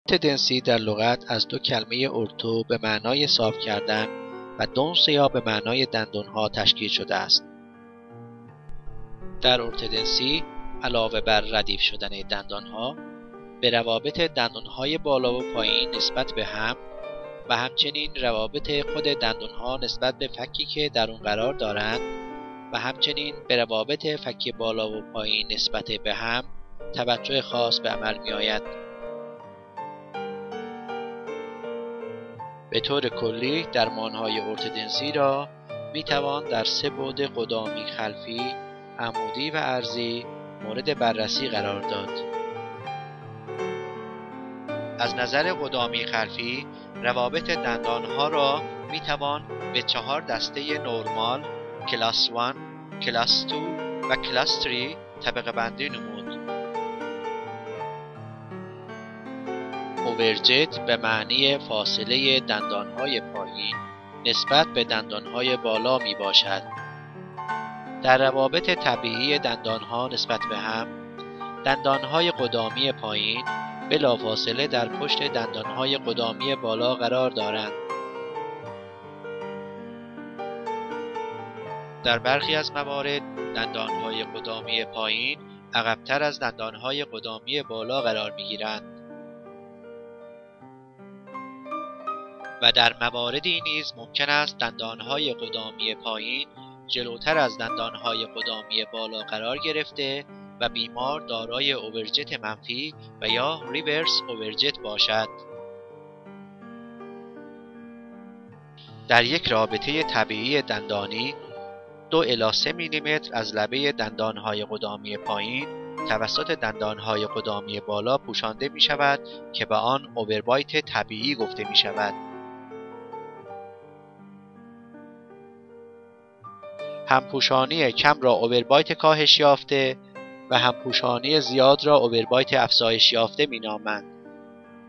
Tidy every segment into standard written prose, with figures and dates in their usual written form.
ارتودنسی در لغت از دو کلمه ارتو به معنای صاف کردن و دونسیا به معنای دندانها تشکیل شده است. در ارتودنسی علاوه بر ردیف شدن دندانها، به روابط دندانهای بالا و پایین نسبت به هم و همچنین روابط خود دندانها نسبت به فکی که در آن قرار دارند و همچنین به روابط فک بالا و پایین نسبت به هم توجه خاص به عمل می آید. به طور کلی درمانهای ارتودنسی را می توان در 3 بعد قدامی خلفی، عمودی و عرضی مورد بررسی قرار داد. از نظر قدامی خلفی روابط دندانها را می توان به 4 دسته نورمال، کلاس 1، کلاس 2 و کلاس 3 طبقه بندی نمود. اوورجت به معنی فاصله دندانهای پایین نسبت به دندانهای بالا می باشد. در روابط طبیعی دندانها نسبت به هم، دندانهای قدامی پایین بلافاصله در پشت دندانهای قدامی بالا قرار دارند. در برخی از موارد دندانهای قدامی پایین عقب‌تر از دندانهای قدامی بالا قرار می‌گیرند و در مواردی نیز ممکن است دندانهای قدامی پایین جلوتر از دندانهای قدامی بالا قرار گرفته و بیمار دارای اوورجت منفی و یا ریورس اوورجت باشد. در یک رابطه طبیعی دندانی 2 الی 3 میلیمتر از لبه دندانهای قدامی پایین توسط دندانهای قدامی بالا پوشانده می شود که به آن اووربایت طبیعی گفته می شود. همپوشانی کم را اووربایت کاهش یافته و همپوشانی زیاد را اووربایت افزایش یافته می نامند.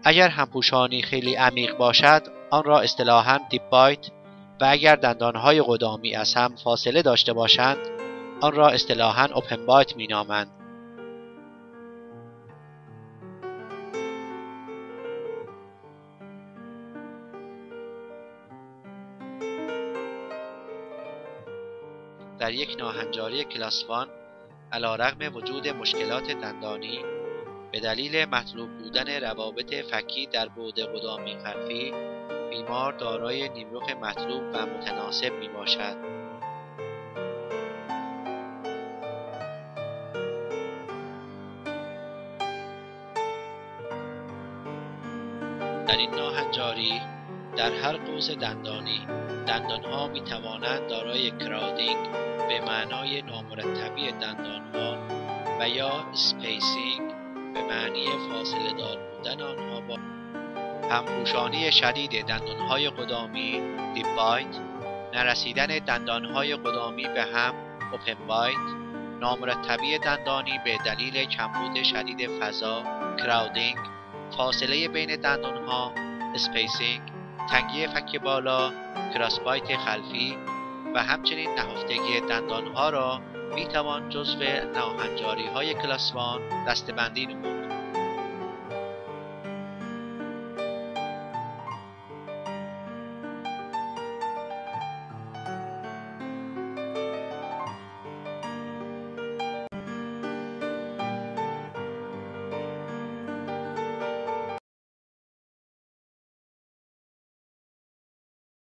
اگر همپوشانی خیلی عمیق باشد آن را اصطلاحاً دیپ بایت و اگر دندانهای قدامی از هم فاصله داشته باشند آن را اصطلاحاً اوپن بایت می نامند. در یک ناهنجاری کلاس 1 علیرغم وجود مشکلات دندانی به دلیل مطلوب بودن روابط فکی در بعد قدامی خلفی بیمار دارای نیمرخ مطلوب و متناسب می باشد. در این ناهنجاری در هر قوس دندانی دندانها می توانند دارای کراودینگ به معنای نامرتبی دندانها و یا اسپیسینگ به معنی فاصله دار بودن آنها با همپوشانی شدید دندانهای قدامی دیپ بایت، نرسیدن دندانهای قدامی به هم اوپن بایت، نامرتبی دندانی به دلیل کمبود شدید فضا کراودینگ، فاصله بین دندانها اسپیسینگ، تنگی فک بالا کراس بایت خلفی و همچنین نهفتگی دندانها را می توان جزو ناهنجاری های کلاس 1 دسته‌بندی نمود.